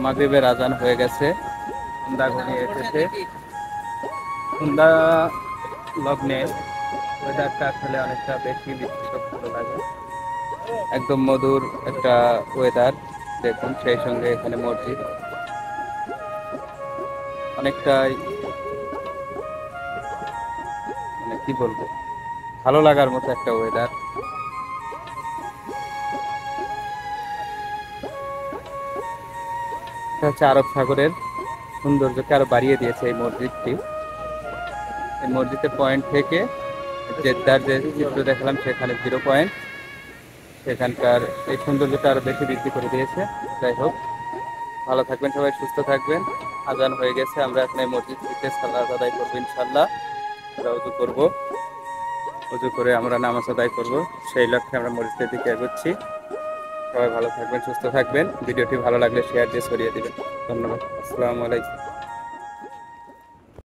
মাগরিবের আজান হয়ে গেছে, সন্ধ্যা ঘনিয়ে এসেছে। সন্ধ্যা লগ্নে ওয়েদারটা আসলে অনেকটা বেশি বিস্তৃত ভালো লাগে, একদম মধুর একটা ওয়েদার। দেখুন, সেই সঙ্গে এখানে মসজিদ, অনেকটাই মানে কি বলবো, ভালো লাগার মতো একটা ওয়েদার। এটা হচ্ছে আরব সাগরের সৌন্দর্যকে আরো বাড়িয়ে দিয়েছে এই মসজিদটি। এই মসজিদের পয়েন্ট থেকে জেদ্দার যে চিত্র দেখালাম সেখানে 0 পয়েন্ট, সেখানকার এই সৌন্দর্যটা আরো বেশি বৃদ্ধি করে দিয়েছে। যাই হোক, ভালো থাকবেন সবাই, সুস্থ থাকবেন। আজান হয়ে গেছে, আমরা এখন এই মসজিদ থেকে সালাত আদায় করবো ইনশাল্লাহ। আমরা উজু করবো, উজু করে আমরা নামাজ আদায় করবো, সেই লক্ষ্যে আমরা মসজিদের দিকে এগোচ্ছি। সবাই ভালো থাকবেন, সুস্থ থাকবেন। ভিডিওটি ভালো লাগলে শেয়ার দিয়ে ছড়িয়ে দিবেন। ধন্যবাদ। আসসালামু আলাইকুম।